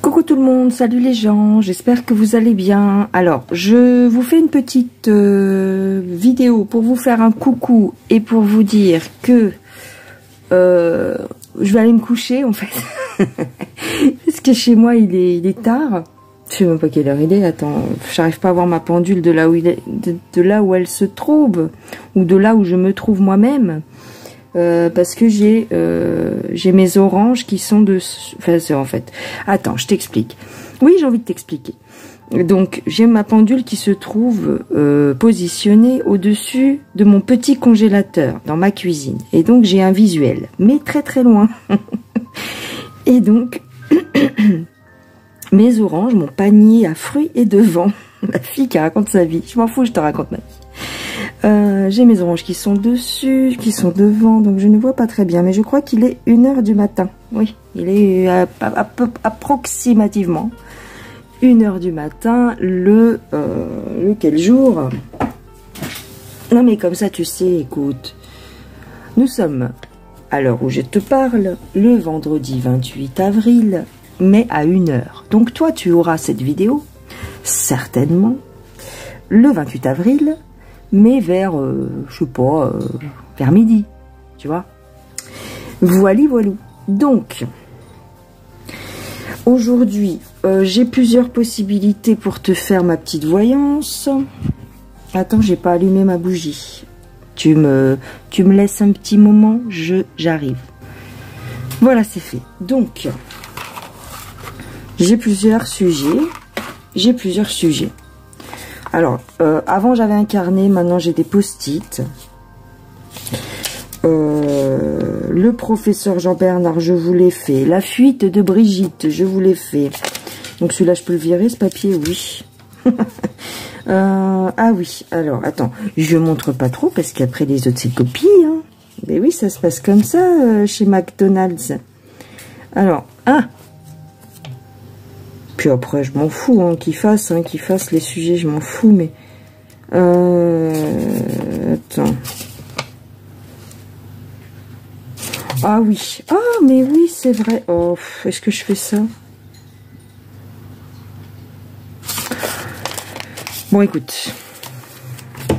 Coucou tout le monde, salut les gens, j'espère que vous allez bien. Alors, je vous fais une petite vidéo pour vous faire un coucou et pour vous dire que je vais aller me coucher en fait. Parce que chez moi il est tard. Je sais même pas quelle heure il est, attends, j'arrive pas à voir ma pendule de là où il est, de là où elle se trouve, ou de là où je me trouve moi-même. Parce que j'ai mes oranges qui sont de... Enfin, c'est en fait... Attends, je t'explique. Oui, j'ai envie de t'expliquer. Donc, j'ai ma pendule qui se trouve positionnée au-dessus de mon petit congélateur dans ma cuisine. Et donc, j'ai un visuel, mais très très loin. Et donc, mes oranges, mon panier à fruits est devant. La fille qui raconte sa vie. Je m'en fous, je te raconte ma vie. J'ai mes oranges qui sont dessus, qui sont devant, donc je ne vois pas très bien, mais je crois qu'il est 1 h du matin. Oui, il est approximativement 1 h du matin, le quel jour? Non mais comme ça tu sais, écoute, nous sommes, à l'heure où je te parle, le vendredi 28 avril, mais à 1 h. Donc toi tu auras cette vidéo, certainement, le 28 avril, mais vers, je sais pas, vers midi, tu vois. Voilou, voilou. Donc, aujourd'hui, j'ai plusieurs possibilités pour te faire ma petite voyance. Attends, j'ai pas allumé ma bougie. Tu me laisses un petit moment, j'arrive. Voilà, c'est fait. Donc, j'ai plusieurs sujets. Alors, avant j'avais un carnet, maintenant j'ai des post-it. Le professeur Jean-Bernard, je vous l'ai fait. La fuite de Brigitte, je vous l'ai fait. Donc celui-là, je peux le virer, ce papier, oui. Ah oui, alors, attends, je montre pas trop, parce qu'après les autres, c'est copie. Hein. Mais oui, ça se passe comme ça, chez McDonald's. Alors, puis après, je m'en fous, hein, qu'ils fassent les sujets, je m'en fous, mais... Attends. Ah oui. Ah, mais oui, c'est vrai. Oh, est-ce que je fais ça? Bon, écoute.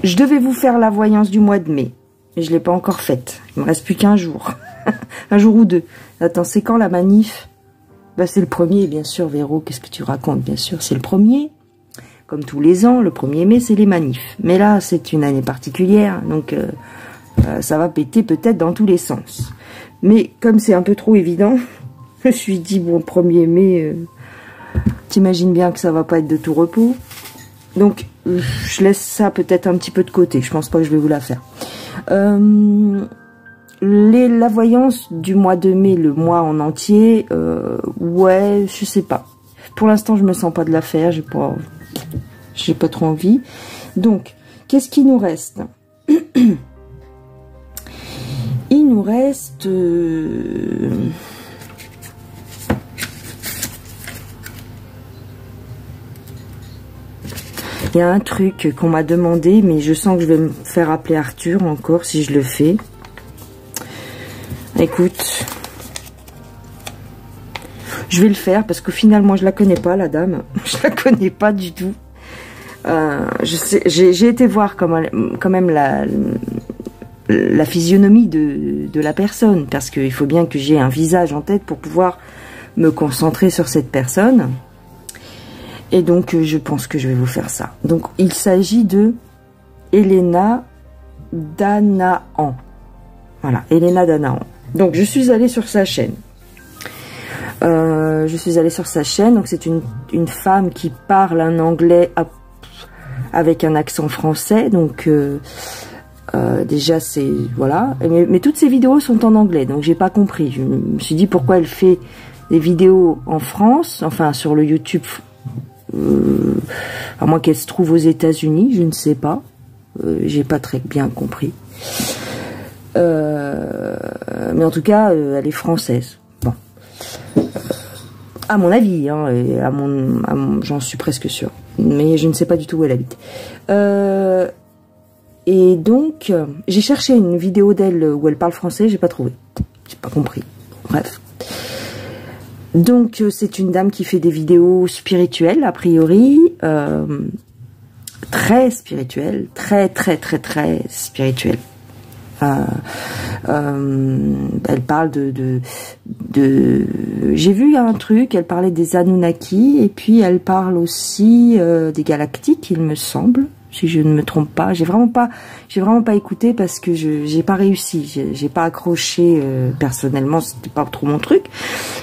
Je devais vous faire la voyance du mois de mai, mais je ne l'ai pas encore faite. Il me reste plus qu'un jour. Un jour ou deux. Attends, c'est quand la manif? Bah, c'est le 1er, bien sûr, Véro, qu'est-ce que tu racontes? Bien sûr, c'est le 1er. Comme tous les ans, le 1er mai, c'est les manifs. Mais là, c'est une année particulière, donc ça va péter peut-être dans tous les sens. Mais comme c'est un peu trop évident, je me suis dit, bon, 1er mai, t'imagines bien que ça va pas être de tout repos. Donc, je laisse ça peut-être un petit peu de côté. Je pense pas que je vais vous la faire. La voyance du mois de mai, le mois en entier, ouais, je sais pas. Pour l'instant, je me sens pas de la faire, j'ai pas trop envie. Donc, qu'est-ce qu'il nous reste? Il nous reste... Il y a un truc qu'on m'a demandé, mais je sens que je vais me faire appeler Arthur encore si je le fais. Écoute, je vais le faire parce que finalement je la connais pas, la dame. Je la connais pas du tout. J'ai été voir quand même la physionomie de la personne, parce qu'il faut bien que j'ai un visage en tête pour pouvoir me concentrer sur cette personne. Et donc je pense que je vais vous faire ça. Donc il s'agit de Elena Danaan. Voilà, Elena Danaan. Donc, je suis allée sur sa chaîne. Donc c'est une femme qui parle un anglais avec un accent français. Donc, déjà, c'est... Voilà. Mais toutes ces vidéos sont en anglais, donc j'ai pas compris. Je me suis dit pourquoi elle fait des vidéos en France, enfin, sur le YouTube, à moins qu'elle se trouve aux États-Unis, je ne sais pas. J'ai pas très bien compris. Mais en tout cas, elle est française. Bon, à mon avis, hein, et j'en suis presque sûre. Mais je ne sais pas du tout où elle habite. Et donc, j'ai cherché une vidéo d'elle où elle parle français, j'ai pas trouvé. J'ai pas compris. Bref. Donc, c'est une dame qui fait des vidéos spirituelles, a priori, très spirituelles, très spirituelles. Elle parle j'ai vu un truc, elle parlait des Anunnaki, et puis elle parle aussi des galactiques, il me semble, si je ne me trompe pas. J'ai vraiment pas écouté parce que j'ai pas réussi, j'ai pas accroché personnellement, c'était pas trop mon truc.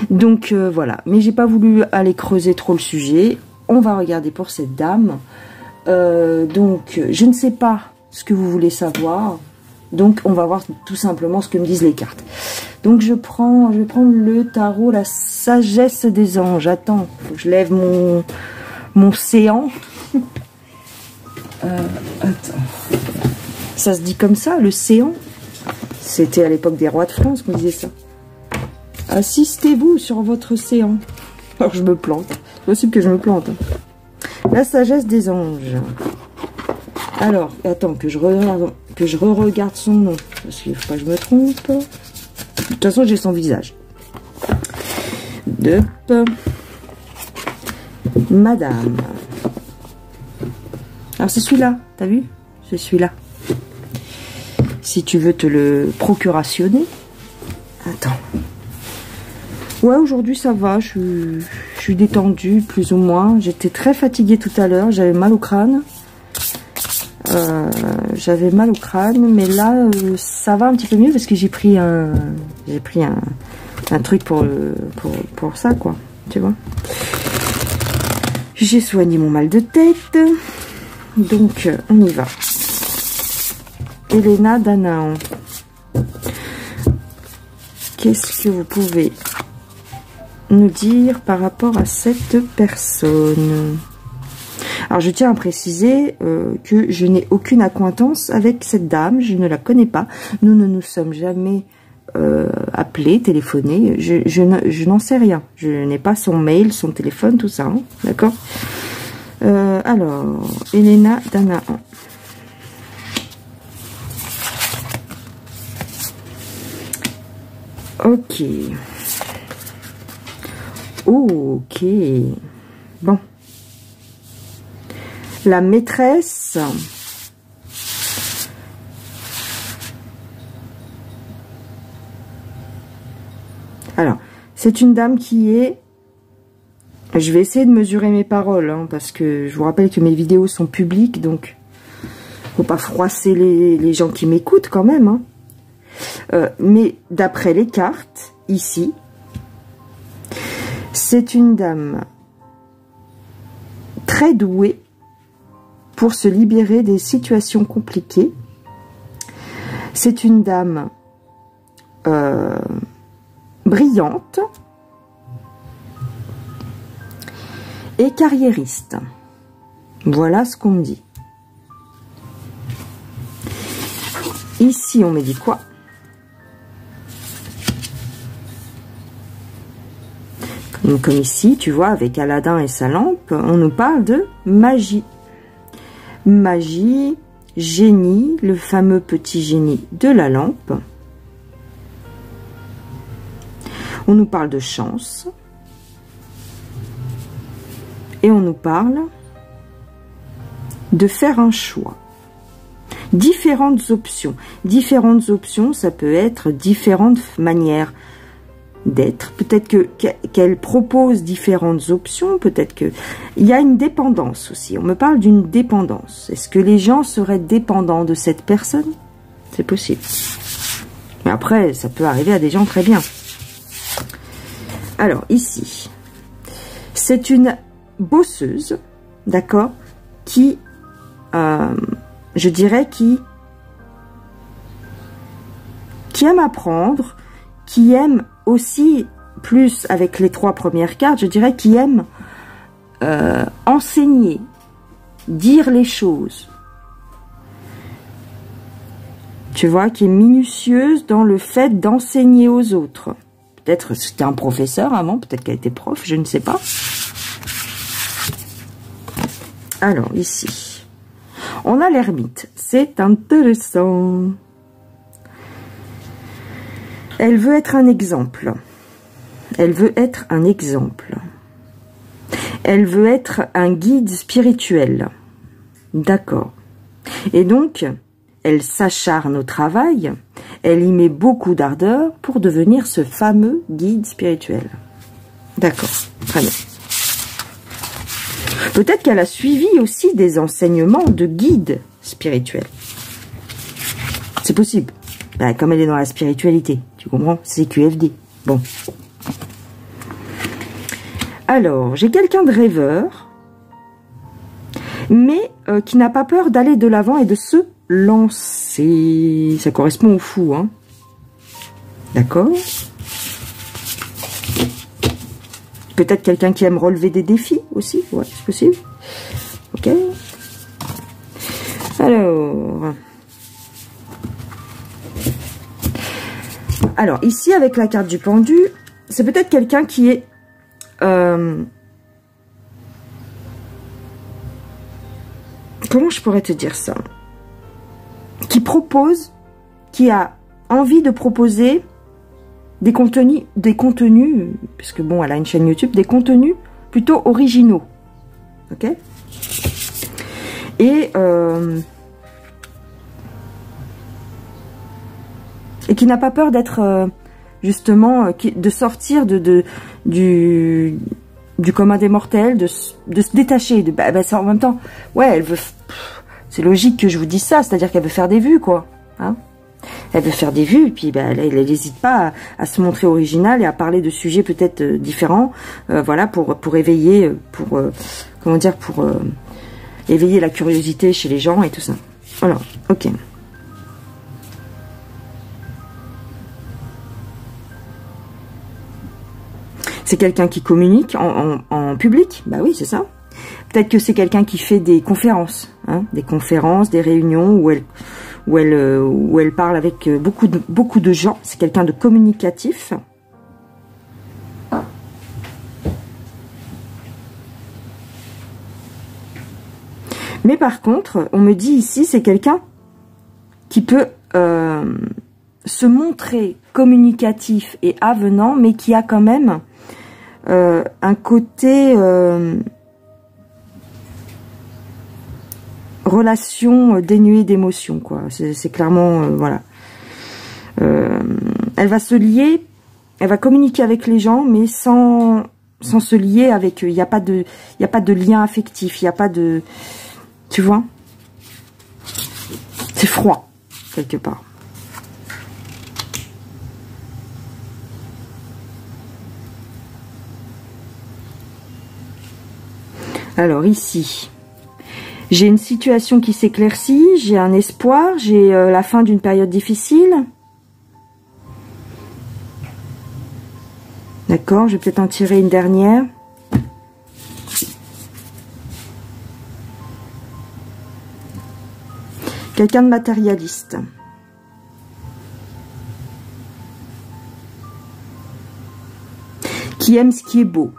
Donc voilà, mais j'ai pas voulu aller creuser trop le sujet. On va regarder pour cette dame. Donc je ne sais pas ce que vous voulez savoir. Donc, on va voir tout simplement ce que me disent les cartes. Donc, je vais prendre le tarot, la sagesse des anges. Attends, faut que je lève mon séant. Attends. Ça se dit comme ça, le séant? C'était à l'époque des rois de France qu'on disait ça. Assistez-vous sur votre séant. Alors, je me plante. C'est possible que je me plante. La sagesse des anges. Alors, attends, que je re-regarde son nom, parce qu'il ne faut pas que je me trompe. De toute façon, j'ai son visage. Madame. Alors, c'est celui-là, t'as vu? C'est celui-là. Si tu veux te le procurationner. Attends. Ouais, aujourd'hui, ça va, je suis détendue, plus ou moins. J'étais très fatiguée tout à l'heure, j'avais mal au crâne. Mais là ça va un petit peu mieux parce que j'ai pris un truc pour ça, quoi, tu vois. J'ai soigné mon mal de tête, donc on y va. Elena Danaan, qu'est-ce que vous pouvez nous dire par rapport à cette personne? Alors, je tiens à préciser que je n'ai aucune acquaintance avec cette dame. Je ne la connais pas. Nous ne nous sommes jamais appelés, téléphonés. Je n'en sais rien. Je n'ai pas son mail, son téléphone, tout ça. Hein, d'accord. Alors, Elena Danaan. Ok. Ok. Bon. La maîtresse. Alors, c'est une dame qui est... Je vais essayer de mesurer mes paroles, hein, parce que je vous rappelle que mes vidéos sont publiques, donc faut pas froisser les gens qui m'écoutent quand même. Hein. Mais d'après les cartes, ici, c'est une dame très douée pour se libérer des situations compliquées. C'est une dame brillante et carriériste. Voilà ce qu'on me dit. Ici, on me dit quoi? Comme ici, tu vois, avec Aladdin et sa lampe, on nous parle de magie. Magie, génie, le fameux petit génie de la lampe. On nous parle de chance. Et on nous parle de faire un choix. Différentes options. Différentes options, ça peut être différentes manières d'être. Peut-être qu'elle propose différentes options. Peut-être qu'il y a une dépendance aussi. On me parle d'une dépendance. Est-ce que les gens seraient dépendants de cette personne? C'est possible. Mais après, ça peut arriver à des gens très bien. Alors, ici, c'est une bosseuse, d'accord, qui, je dirais, qui aime apprendre, qui aime aussi, plus avec les 3 premières cartes, je dirais, qui aime enseigner, dire les choses. Tu vois, qui est minutieuse dans le fait d'enseigner aux autres. Peut-être c'était un professeur avant, peut-être qu'elle était prof, je ne sais pas. Alors, ici, on a l'ermite. C'est intéressant. Elle veut être un exemple. Elle veut être un exemple. Elle veut être un guide spirituel. D'accord. Et donc, elle s'acharne au travail, elle y met beaucoup d'ardeur pour devenir ce fameux guide spirituel. D'accord, très bien. Peut-être qu'elle a suivi aussi des enseignements de guide spirituel. C'est possible. Ben, comme elle est dans la spiritualité, tu comprends? C'est QFD. Bon. Alors, j'ai quelqu'un de rêveur, mais qui n'a pas peur d'aller de l'avant et de se lancer. Ça correspond au fou, hein. D'accord. Peut-être quelqu'un qui aime relever des défis aussi. Ouais, c'est possible. Ok. Alors, ici, avec la carte du pendu, c'est peut-être quelqu'un qui est... comment je pourrais te dire ça? Qui propose, qui a envie de proposer des contenus, puisque bon, elle a une chaîne YouTube, des contenus plutôt originaux. Ok? Et qui n'a pas peur d'être, justement, de sortir du commun des mortels, de se détacher. En même temps, ouais, elle veut... C'est logique que je vous dise ça, c'est-à-dire qu'elle veut faire des vues, quoi. Hein, elle veut faire des vues, et puis elle n'hésite pas à se montrer originale et à parler de sujets peut-être différents, voilà, pour éveiller, comment dire, pour éveiller la curiosité chez les gens et tout ça. Voilà, ok. C'est quelqu'un qui communique en public, bah oui, c'est ça. Peut-être que c'est quelqu'un qui fait des conférences, hein, des réunions où elle parle avec beaucoup de gens. C'est quelqu'un de communicatif. Mais par contre, on me dit ici, c'est quelqu'un qui peut se montrer communicatif et avenant, mais qui a quand même un côté... relation dénuée d'émotion, quoi. C'est clairement, voilà. Elle va se lier, elle va communiquer avec les gens, mais sans se lier avec eux. Il n'y a pas de lien affectif, il n'y a pas de... Tu vois? C'est froid, quelque part. Alors, ici... J'ai une situation qui s'éclaircit, j'ai un espoir, j'ai la fin d'une période difficile. D'accord, je vais peut-être en tirer une dernière. Quelqu'un de matérialiste. Qui aime ce qui est beau,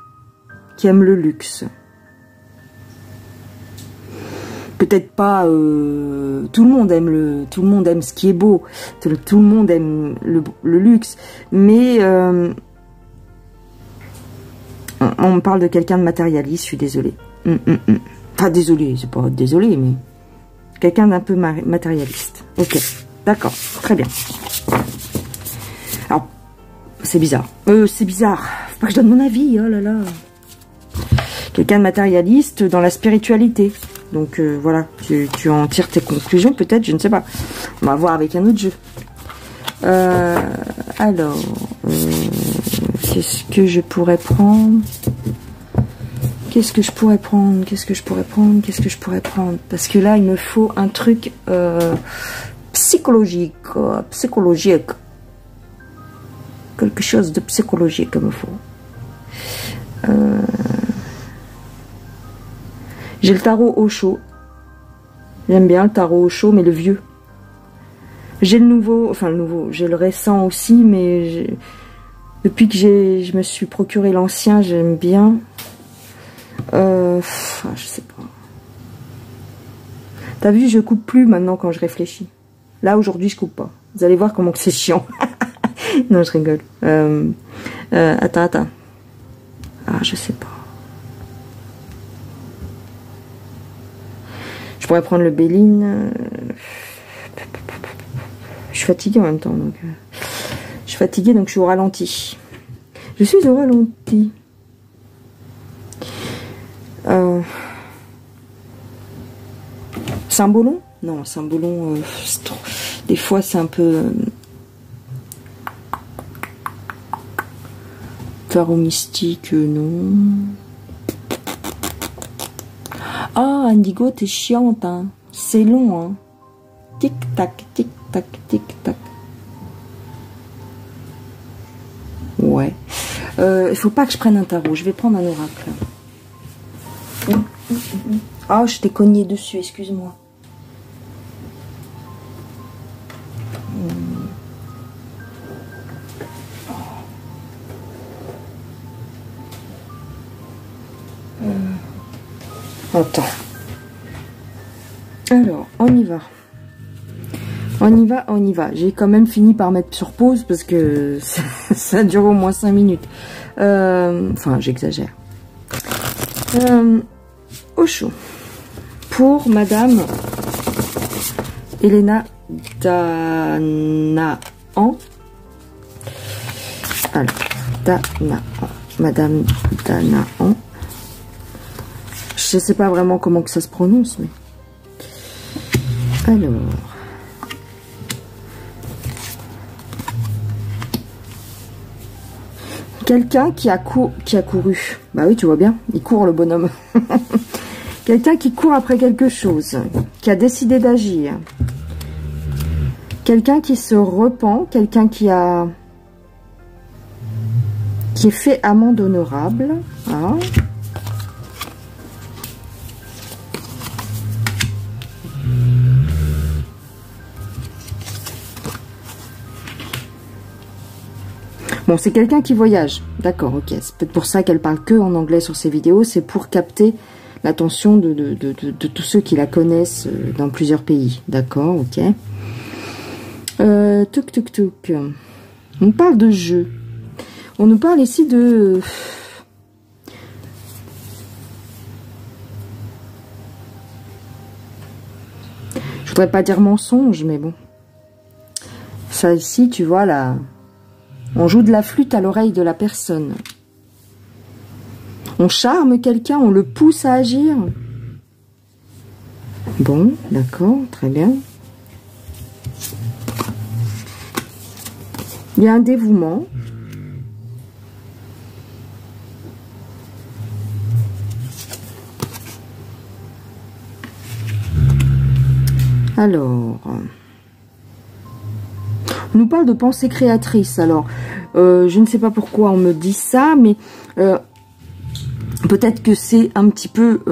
qui aime le luxe. Peut-être pas tout le monde aime ce qui est beau, tout le monde aime le luxe, mais on me parle de quelqu'un de matérialiste, je suis désolée. Enfin désolée, c'est pas désolée, mais quelqu'un d'un peu matérialiste. Ok, d'accord, très bien. Alors, c'est bizarre. C'est bizarre, faut pas que je donne mon avis, oh là là. Quelqu'un de matérialiste dans la spiritualité. Donc voilà, tu en tires tes conclusions peut-être, je ne sais pas. On va voir avec un autre jeu. Alors, qu'est-ce que je pourrais prendre? Qu'est-ce que je pourrais prendre? Parce que là, il me faut un truc psychologique. Quelque chose de psychologique, il me faut. J'ai le tarot Osho. J'aime bien le tarot Osho, mais le vieux. J'ai le nouveau, enfin le nouveau, j'ai le récent aussi, mais depuis que je me suis procuré l'ancien, j'aime bien. Je sais pas. T'as vu, je coupe plus maintenant quand je réfléchis. Là, aujourd'hui, je coupe pas. Vous allez voir comment que c'est chiant. Non, je rigole. Attends. Ah, je sais pas. Je pourrais prendre le Béline. Je suis fatiguée en même temps. Donc, je suis fatiguée, donc je suis au ralenti. Je suis au ralenti. Symbolon? Non, Symbolon, des fois c'est un peu... tarot mystique, non. Ah, Indigo, t'es chiante, hein. C'est long, hein. Tic-tac, tic-tac, tic-tac. Ouais. Il faut pas que je prenne un tarot. Je vais prendre un oracle. Ah, je t'ai cogné dessus, excuse-moi. Attends. Alors, on y va. On y va. J'ai quand même fini par mettre sur pause parce que ça dure au moins 5 minutes. Enfin, j'exagère. Au chaud. Pour Madame Elena Danaan. Alors, Danaan. Madame Danaan. Je sais pas vraiment comment que ça se prononce, mais... Alors... Quelqu'un qui a couru. Bah oui, tu vois bien, il court le bonhomme. Quelqu'un qui court après quelque chose, qui a décidé d'agir. Quelqu'un qui se repent, quelqu'un qui est fait amende honorable. Hein. Bon, c'est quelqu'un qui voyage. D'accord, ok. C'est peut-être pour ça qu'elle parle que en anglais sur ses vidéos. C'est pour capter l'attention de tous ceux qui la connaissent dans plusieurs pays. D'accord, ok. Touk. On parle de jeu. On nous parle ici de... Je voudrais pas dire mensonge, mais bon. Ça ici, tu vois, là... On joue de la flûte à l'oreille de la personne. On charme quelqu'un, on le pousse à agir. Bon, d'accord, très bien. Il y a un dévouement. Alors... On nous parle de pensée créatrice. Alors, je ne sais pas pourquoi on me dit ça, mais peut-être que c'est un petit peu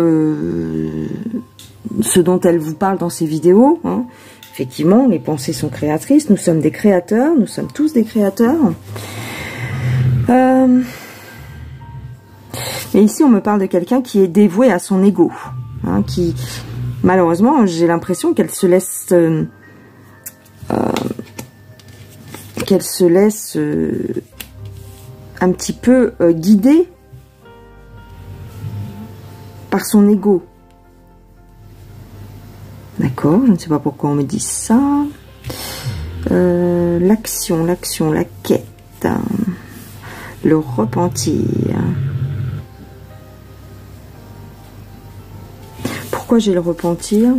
ce dont elle vous parle dans ses vidéos. Hein. Effectivement, les pensées sont créatrices. Nous sommes des créateurs. Nous sommes tous des créateurs. Mais ici, on me parle de quelqu'un qui est dévoué à son ego. Hein, qui, malheureusement, j'ai l'impression qu'elle se laisse... un petit peu guidée par son ego. D'accord, je ne sais pas pourquoi on me dit ça. L'action, la quête, le repentir. Pourquoi j'ai le repentir?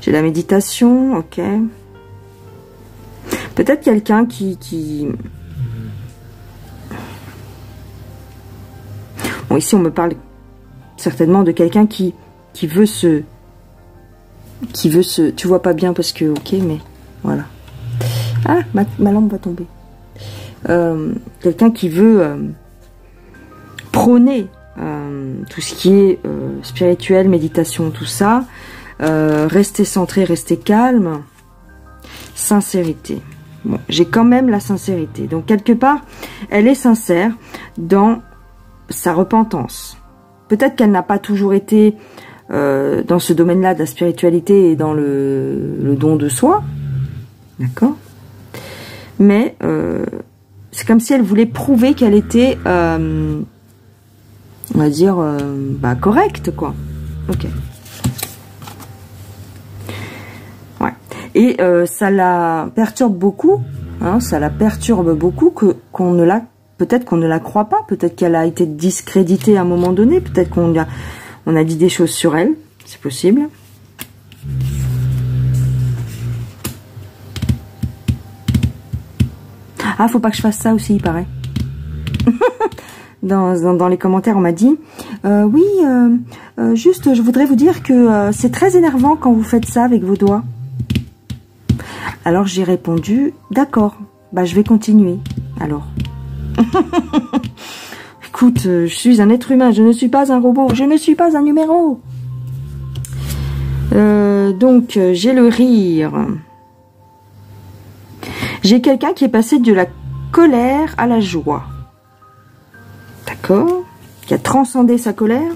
J'ai la méditation, ok. Peut-être quelqu'un qui... Bon, ici, on me parle certainement de quelqu'un qui veut se... Tu vois pas bien parce que... Ok, mais voilà. Ah, ma lampe va tomber. Quelqu'un qui veut prôner tout ce qui est spirituel, méditation, tout ça. Rester centré, rester calme. Sincérité. Bon, j'ai quand même la sincérité. Donc, quelque part, elle est sincère dans sa repentance. Peut-être qu'elle n'a pas toujours été dans ce domaine-là de la spiritualité et dans le don de soi. D'accord? Mais c'est comme si elle voulait prouver qu'elle était, on va dire, correcte, quoi. Ok. Ouais. Et ça la perturbe beaucoup, hein, ça la perturbe beaucoup peut-être qu'on ne la croit pas, peut-être qu'elle a été discréditée à un moment donné, peut-être qu'on a dit des choses sur elle, c'est possible. Ah, faut pas que je fasse ça aussi, il paraît. Dans les commentaires, on m'a dit oui, juste, je voudrais vous dire que c'est très énervant quand vous faites ça avec vos doigts. Alors j'ai répondu, d'accord, bah je vais continuer. Alors, écoute, je suis un être humain, je ne suis pas un robot, je ne suis pas un numéro. Donc j'ai le rire. J'ai quelqu'un qui est passé de la colère à la joie. D'accord? Qui a transcendé sa colère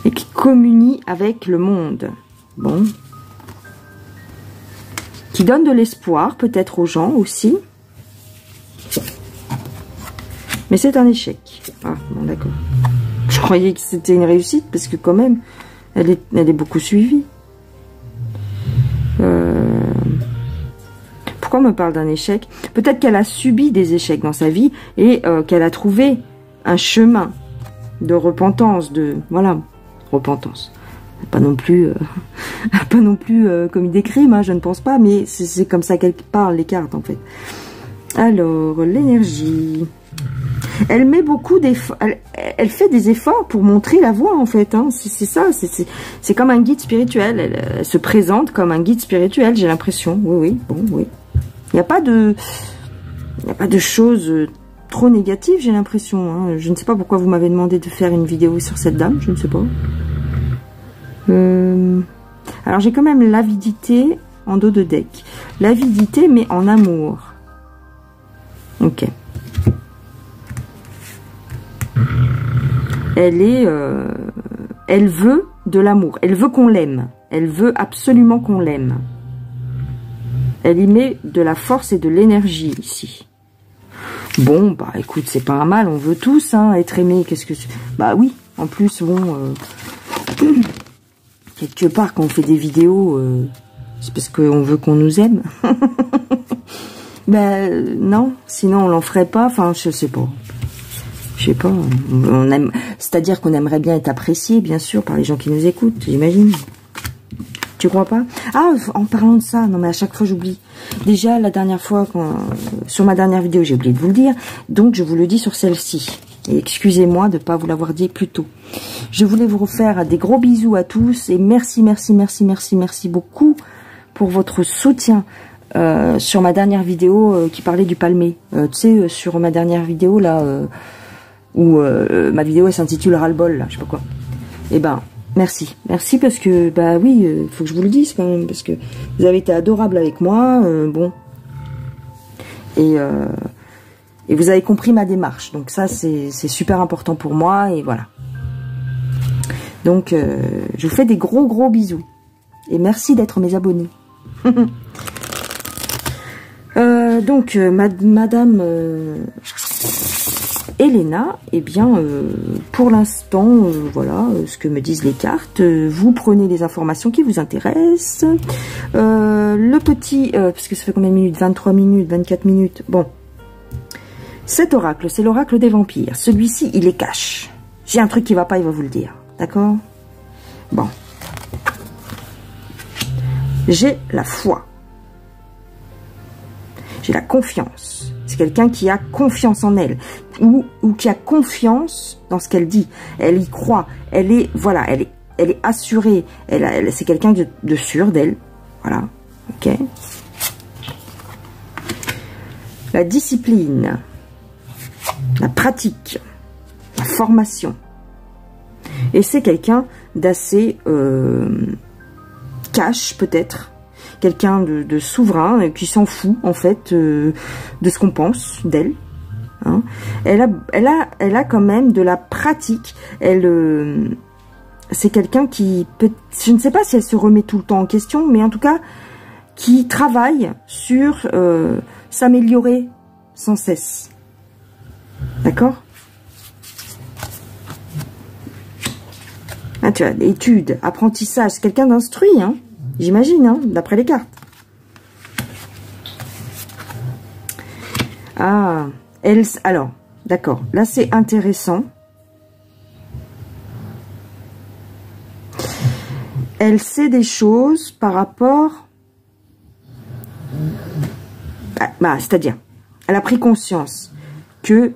et qui communie avec le monde. Bon. Qui donne de l'espoir, peut-être aux gens aussi. Mais c'est un échec. Ah, bon, d'accord. Je croyais que c'était une réussite, parce que quand même, elle est beaucoup suivie. Pourquoi on me parle d'un échec? Peut-être qu'elle a subi des échecs dans sa vie et qu'elle a trouvé un chemin de repentance, voilà, repentance. Pas non plus commis des crimes, hein, je ne pense pas, mais c'est comme ça qu'elle parle, les cartes, en fait. Alors, l'énergie. Elle met beaucoup d'efforts, elle fait des efforts pour montrer la voie, en fait, hein. C'est ça, c'est comme un guide spirituel. Elle se présente comme un guide spirituel, j'ai l'impression. Oui, bon, oui. Il n'y a pas de choses trop négatives, j'ai l'impression, hein. Je ne sais pas pourquoi vous m'avez demandé de faire une vidéo sur cette dame, je ne sais pas. Alors j'ai quand même l'avidité en dos de deck. L'avidité mais en amour. Ok. Elle veut de l'amour. Elle veut qu'on l'aime. Elle veut absolument qu'on l'aime. Elle y met de la force et de l'énergie ici. Bon, bah écoute, c'est pas un mal. On veut tous hein, être aimés. Qu'est-ce que bah oui. En plus, bon... quelque part, quand on fait des vidéos, c'est parce qu'on veut qu'on nous aime. Ben non, sinon on l'en ferait pas. Enfin, je sais pas. Je sais pas. On aime, c'est-à-dire qu'on aimerait bien être apprécié, bien sûr, par les gens qui nous écoutent. J'imagine. Tu crois pas? Ah, en parlant de ça, non mais à chaque fois j'oublie. Déjà la dernière fois, sur ma dernière vidéo, j'ai oublié de vous le dire. Donc je vous le dis sur celle-ci. Et excusez-moi de ne pas vous l'avoir dit plus tôt. Je voulais vous refaire des gros bisous à tous. Et merci, merci, merci, merci, merci beaucoup pour votre soutien sur ma dernière vidéo qui parlait du palmier. Tu sais, sur ma dernière vidéo, là, où ma vidéo elle s'intitule Ras-le-bol, là, je sais pas quoi. Eh ben, merci. Merci parce que, bah oui, faut que je vous le dise quand même. Parce que vous avez été adorables avec moi. Bon. Et vous avez compris ma démarche. Donc ça, c'est super important pour moi. Et voilà. Donc, je vous fais des gros, gros bisous. Et merci d'être mes abonnés. Donc, Madame Elena, eh bien, pour l'instant, voilà, ce que me disent les cartes. Vous prenez les informations qui vous intéressent. Le petit... parce que ça fait combien de minutes? 23 minutes, 24 minutes. Bon. Cet oracle, c'est l'oracle des vampires. Celui-ci, il est cash. J'ai un truc qui va pas, il va vous le dire. D'accord? Bon. J'ai la foi. J'ai la confiance. C'est quelqu'un qui a confiance en elle. Ou qui a confiance dans ce qu'elle dit. Elle y croit. Elle est, voilà, elle est assurée. C'est quelqu'un de sûr d'elle. Voilà. Ok. La discipline. La pratique, la formation. Et c'est quelqu'un d'assez cash, peut-être. Quelqu'un de souverain, qui s'en fout, en fait, de ce qu'on pense d'elle. Hein. Elle a quand même de la pratique. C'est quelqu'un qui peut... Je ne sais pas si elle se remet tout le temps en question, mais en tout cas, qui travaille sur s'améliorer sans cesse. D'accord? Ah, tu as études, apprentissage, c'est quelqu'un d'instruit, hein, j'imagine, hein, d'après les cartes. Ah, alors, d'accord, là c'est intéressant. Elle sait des choses par rapport... c'est-à-dire, elle a pris conscience que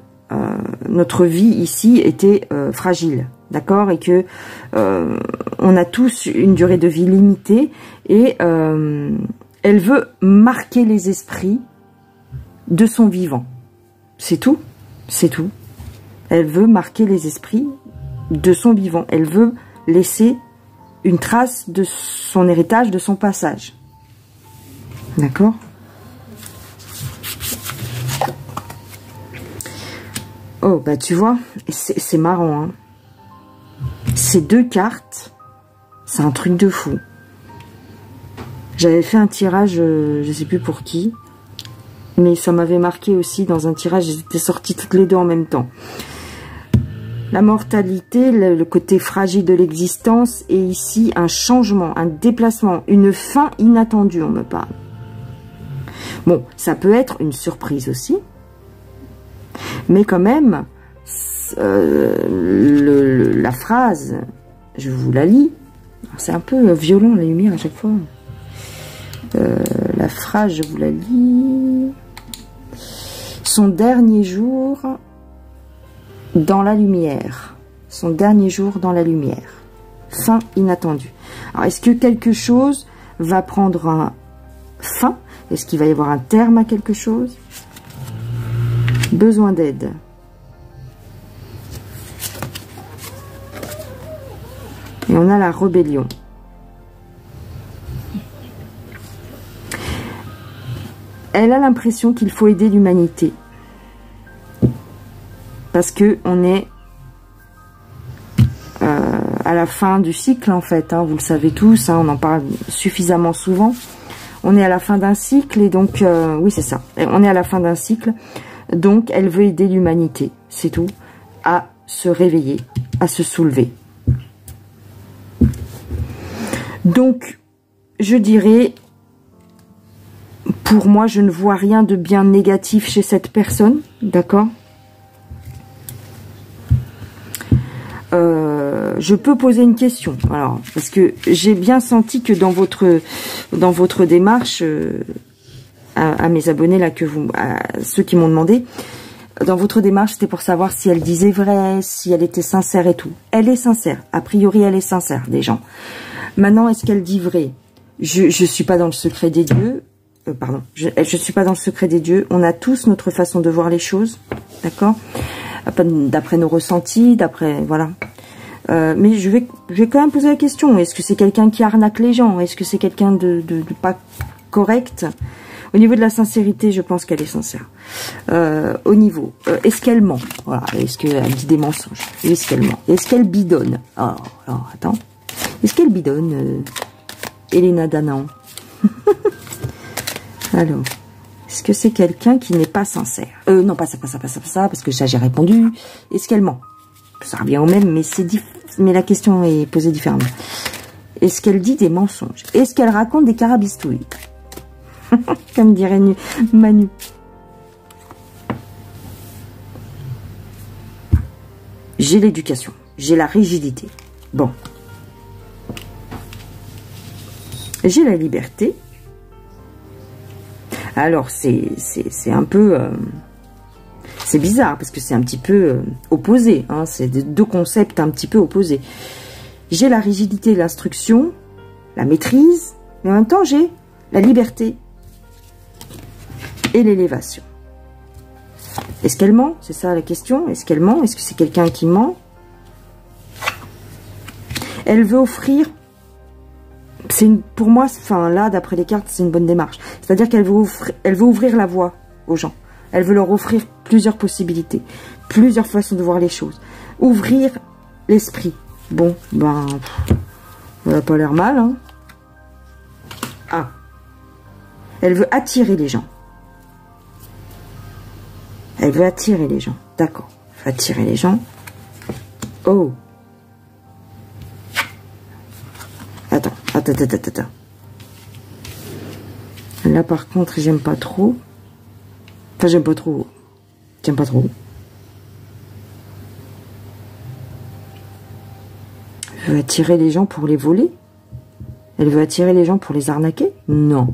notre vie ici était fragile, d'accord, et que on a tous une durée de vie limitée, et elle veut marquer les esprits de son vivant. C'est tout, c'est tout. Elle veut marquer les esprits de son vivant. Elle veut laisser une trace de son héritage, de son passage. D'accord? Oh, bah tu vois, c'est marrant, hein. Ces deux cartes, c'est un truc de fou. J'avais fait un tirage, je sais plus pour qui, mais ça m'avait marqué aussi dans un tirage, elles étaient sorties toutes les deux en même temps. La mortalité, le côté fragile de l'existence, et ici un changement, un déplacement, une fin inattendue, on me parle. Bon, ça peut être une surprise aussi, mais quand même, la phrase, je vous la lis, c'est un peu violent la lumière à chaque fois. La phrase, je vous la lis. Son dernier jour dans la lumière. Son dernier jour dans la lumière. Fin inattendue. Alors, est-ce que quelque chose va prendre un fin? Est-ce qu'il va y avoir un terme à quelque chose? Besoin d'aide. Et on a la rébellion. Elle a l'impression qu'il faut aider l'humanité. Parce que on est à la fin du cycle, en fait. Hein, vous le savez tous, hein, on en parle suffisamment souvent. On est à la fin d'un cycle, et donc... oui, c'est ça. On est à la fin d'un cycle. Donc, elle veut aider l'humanité, c'est tout, à se réveiller, à se soulever. Donc, je dirais... Pour moi, je ne vois rien de bien négatif chez cette personne, d'accord? Je peux poser une question, alors, parce que j'ai bien senti que dans votre démarche, à mes abonnés, là, à ceux qui m'ont demandé, dans votre démarche, c'était pour savoir si elle disait vrai, si elle était sincère et tout. Elle est sincère, a priori, elle est sincère, des gens. Maintenant, est-ce qu'elle dit vrai? Je suis pas dans le secret des dieux. Pardon, je suis pas dans le secret des dieux. On a tous notre façon de voir les choses, d'accord, d'après nos ressentis, d'après, voilà. Mais je vais quand même poser la question. Est-ce que c'est quelqu'un qui arnaque les gens? Est-ce que c'est quelqu'un de pas correct? Au niveau de la sincérité, je pense qu'elle est sincère. Au niveau, est-ce qu'elle ment? Voilà. Est-ce qu'elle dit des mensonges? Est-ce qu'elle ment? Est-ce qu'elle bidonne? Alors, attends. Est-ce qu'elle bidonne, Elena Danan? Alors, est-ce que c'est quelqu'un qui n'est pas sincère? Non, pas ça, parce que ça, j'ai répondu. Est-ce qu'elle ment? Ça revient au même, mais la question est posée différemment. Est-ce qu'elle dit des mensonges? Est-ce qu'elle raconte des carabistouilles? Comme dirait Manu. J'ai l'éducation, j'ai la rigidité. Bon. J'ai la liberté. Alors, c'est un peu... c'est bizarre, parce que c'est un petit peu opposé. Hein, c'est deux concepts un petit peu opposés. J'ai la rigidité, l'instruction, la maîtrise, mais en même temps, j'ai la liberté et l'élévation. Est-ce qu'elle ment? C'est ça la question. Est-ce qu'elle ment? Est-ce que c'est quelqu'un qui ment? Elle veut offrir... pour moi, enfin là, d'après les cartes, c'est une bonne démarche. C'est-à-dire qu'elle veut ouvrir la voie aux gens. Elle veut leur offrir plusieurs possibilités, plusieurs façons de voir les choses. Ouvrir l'esprit. Bon, ben, ça n'a pas l'air mal, hein. Ah. Elle veut attirer les gens. Elle veut attirer les gens. D'accord. Elle veut attirer les gens. Oh. Attends. Là, par contre, j'aime pas trop. Enfin, j'aime pas trop. J'aime pas trop. Elle veut attirer les gens pour les voler. Elle veut attirer les gens pour les arnaquer? Non.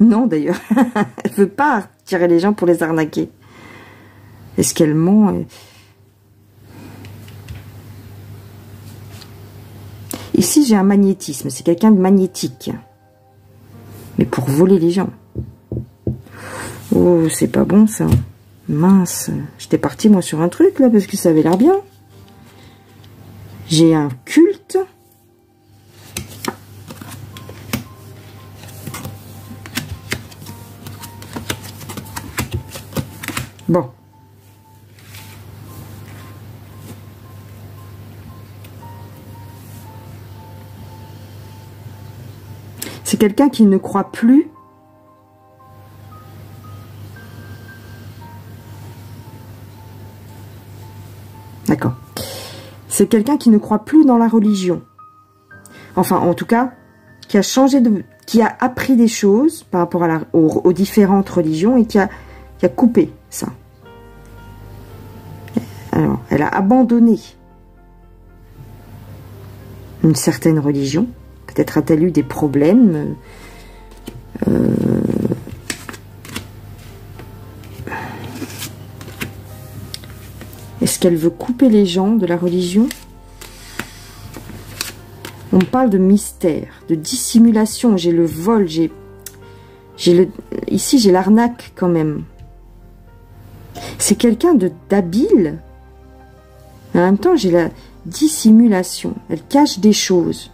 Non, d'ailleurs. Elle veut pas attirer les gens pour les arnaquer. Est-ce qu'elle ment? Ici, j'ai un magnétisme. C'est quelqu'un de magnétique. Mais pour voler les gens. Oh, c'est pas bon, ça. Mince. J'étais partie, moi, sur un truc, là, parce que ça avait l'air bien. J'ai un culte. Bon. C'est quelqu'un qui ne croit plus. D'accord. C'est quelqu'un qui ne croit plus dans la religion. Enfin, en tout cas, qui a changé de... qui a appris des choses par rapport à aux différentes religions et qui a coupé ça. Alors, elle a abandonné une certaine religion. Peut-être a-t-elle eu des problèmes. Est-ce qu'elle veut couper les gens de la religion? On parle de mystère, de dissimulation. J'ai le vol, ici j'ai l'arnaque quand même. C'est quelqu'un d'habile. En même temps, j'ai la dissimulation. Elle cache des choses.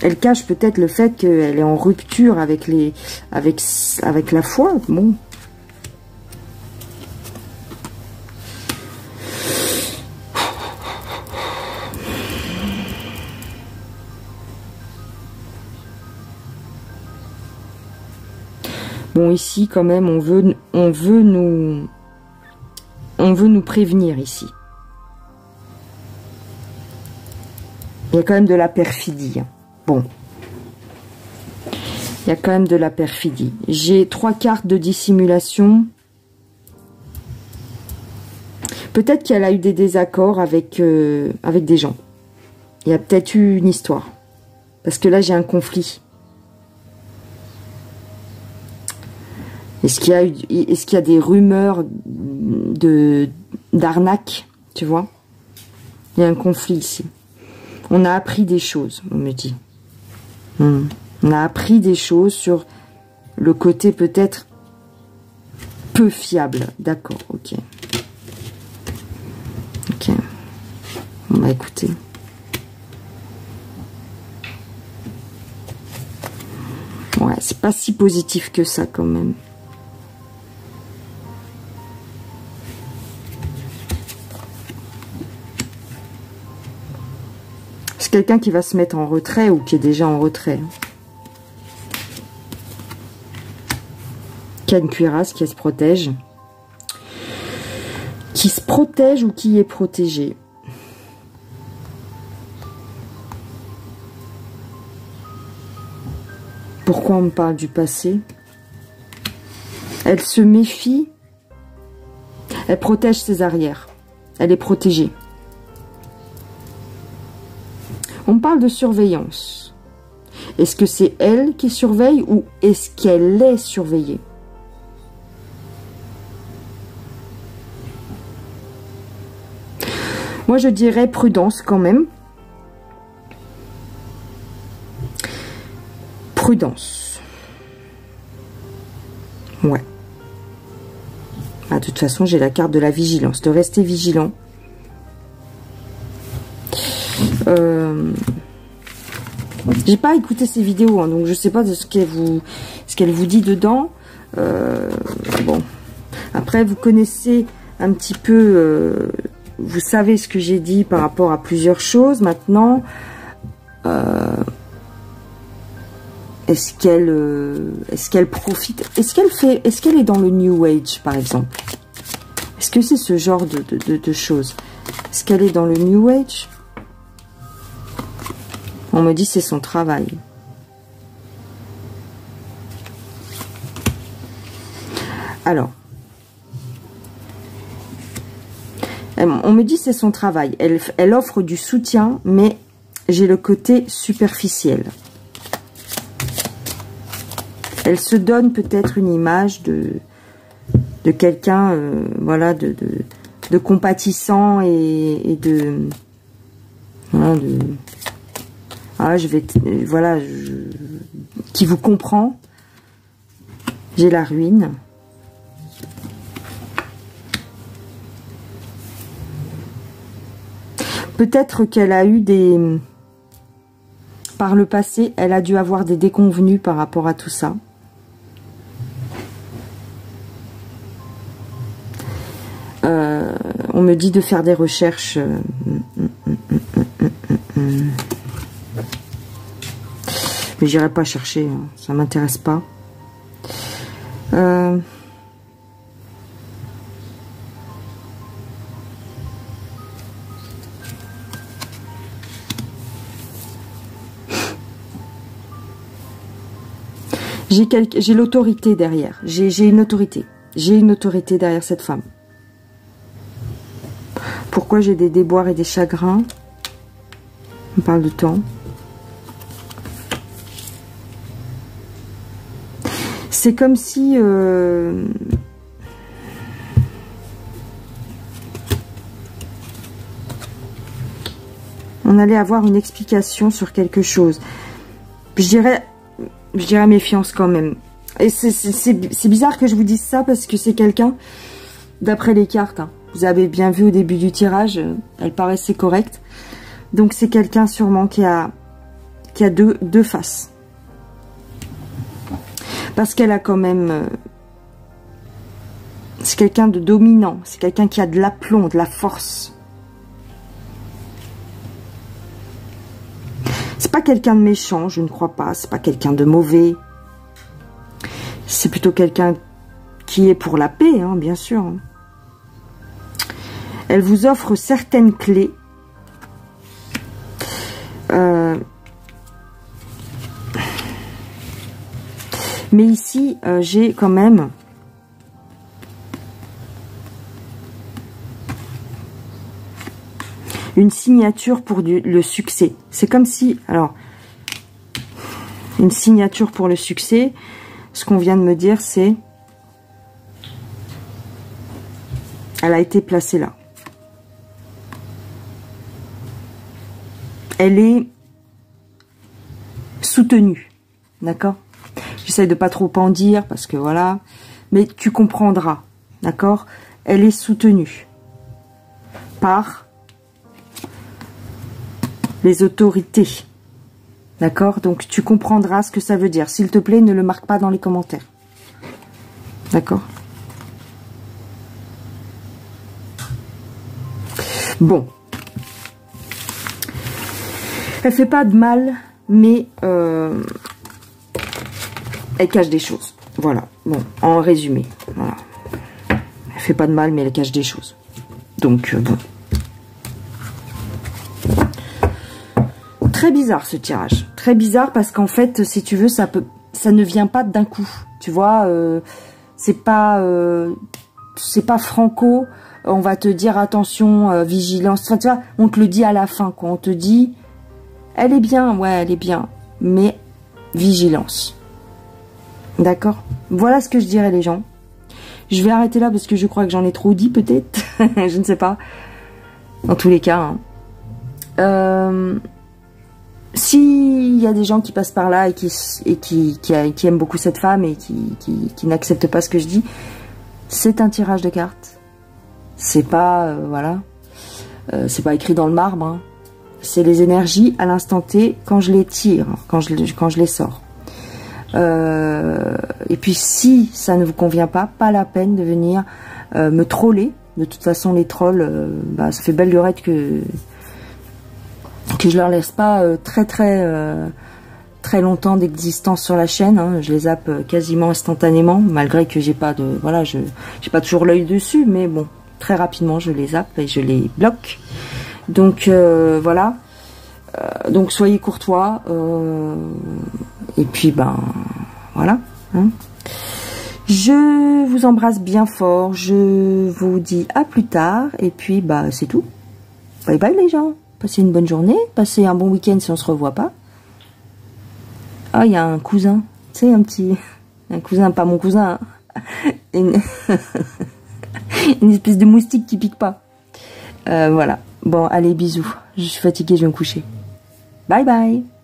Elle cache peut-être le fait qu'elle est en rupture avec la foi. Bon. Bon, ici, quand même, on veut nous prévenir ici. Il y a quand même de la perfidie. Bon. Il y a quand même de la perfidie. J'ai 3 cartes de dissimulation. Peut-être qu'elle a eu des désaccords avec des gens. Il y a peut-être eu une histoire. Parce que là, j'ai un conflit. Est-ce qu'il y a des rumeurs d'arnaque, tu vois? Il y a un conflit ici. On a appris des choses, on me dit. On a appris des choses sur le côté peut-être peu fiable. D'accord, ok. Ok. On va écouter. Ouais, c'est pas si positif que ça quand même. C'est quelqu'un qui va se mettre en retrait ou qui est déjà en retrait. Qui a une cuirasse, qui se protège. Qui se protège ou qui est protégé. Pourquoi on me parle du passé? Elle se méfie. Elle protège ses arrières. Elle est protégée. On parle de surveillance. Est-ce que c'est elle qui surveille ou est-ce qu'elle est surveillée? Moi, je dirais prudence quand même. Prudence. Ouais. Ah, de toute façon, j'ai la carte de la vigilance. De rester vigilant. J'ai pas écouté ces vidéos, hein, donc je sais pas de ce qu'elle vous dit dedans. Bon. Après, vous connaissez un petit peu... vous savez ce que j'ai dit par rapport à plusieurs choses. Maintenant, Est-ce qu'elle profite? Est-ce qu'elle est dans le New Age, par exemple? Est-ce que c'est ce genre de choses? Est-ce qu'elle est dans le New Age? On me dit c'est son travail. Alors, on me dit c'est son travail. Elle offre du soutien, mais j'ai le côté superficiel. Elle se donne peut-être une image de quelqu'un, voilà, de compatissant et de... Voilà, voilà, qui vous comprend. J'ai la ruine. Peut-être qu'elle a eu des... Par le passé, elle a dû avoir des déconvenus par rapport à tout ça. On me dit de faire des recherches. Mais j'irai pas chercher, hein. Ça m'intéresse pas. J'ai l'autorité derrière. J'ai une autorité. J'ai une autorité derrière cette femme. Pourquoi j'ai des déboires et des chagrins? On parle de temps. C'est comme si... on allait avoir une explication sur quelque chose. Je dirais méfiance quand même. Et c'est bizarre que je vous dise ça parce que c'est quelqu'un, d'après les cartes, hein, vous avez bien vu au début du tirage, elle paraissait correcte. Donc c'est quelqu'un sûrement qui a deux faces. Parce qu'elle a quand même... c'est quelqu'un de dominant, c'est quelqu'un qui a de l'aplomb, de la force. C'est pas quelqu'un de méchant, je ne crois pas. C'est pas quelqu'un de mauvais. C'est plutôt quelqu'un qui est pour la paix, hein, bien sûr. Elle vous offre certaines clés. Mais ici, j'ai quand même... une signature pour le succès. C'est comme si... Alors, une signature pour le succès. Ce qu'on vient de me dire, c'est... elle a été placée là. Elle est soutenue. D'accord? J'essaie de pas trop en dire parce que voilà. Mais tu comprendras. D'accord? Elle est soutenue par les autorités. D'accord? Donc tu comprendras ce que ça veut dire. S'il te plaît, ne le marque pas dans les commentaires. D'accord? Bon. Elle fait pas de mal, mais elle cache des choses. Voilà. Bon, en résumé. Voilà. Elle fait pas de mal, mais elle cache des choses. Donc, bon. Très bizarre ce tirage. Très bizarre parce qu'en fait, si tu veux, ça ne vient pas d'un coup. Tu vois, c'est pas franco. On va te dire attention, vigilance. Enfin, tu vois, on te le dit à la fin, quoi. On te dit, elle est bien, ouais, elle est bien, mais vigilance. D'accord? Voilà ce que je dirais les gens. Je vais arrêter là parce que je crois que j'en ai trop dit peut-être. Je ne sais pas. En tous les cas. Hein. S'il y a des gens qui passent par là et qui aiment beaucoup cette femme et qui n'acceptent pas ce que je dis, c'est un tirage de cartes. C'est pas, voilà, c'est pas écrit dans le marbre. Hein. C'est les énergies à l'instant T quand je les tire, quand je les sors. Et puis si ça ne vous convient pas la peine de venir me troller. De toute façon, les trolls, ça fait belle lurette que je leur laisse pas très très longtemps d'existence sur la chaîne, hein. Je les zappe quasiment instantanément, malgré que j'ai pas de, voilà, j'ai pas toujours l'œil dessus, mais bon, très rapidement je les zappe et je les bloque. Donc voilà, donc soyez courtois, et puis ben voilà, hein. Je vous embrasse bien fort, je vous dis à plus tard, et puis bah c'est tout. Bye bye les gens, passez une bonne journée, passez un bon week-end si on se revoit pas. Ah, il y a un cousin, tu sais, un cousin, pas mon cousin, hein. Une espèce de moustique qui pique pas. Voilà, bon allez bisous, je suis fatiguée, je vais me coucher. Bye bye.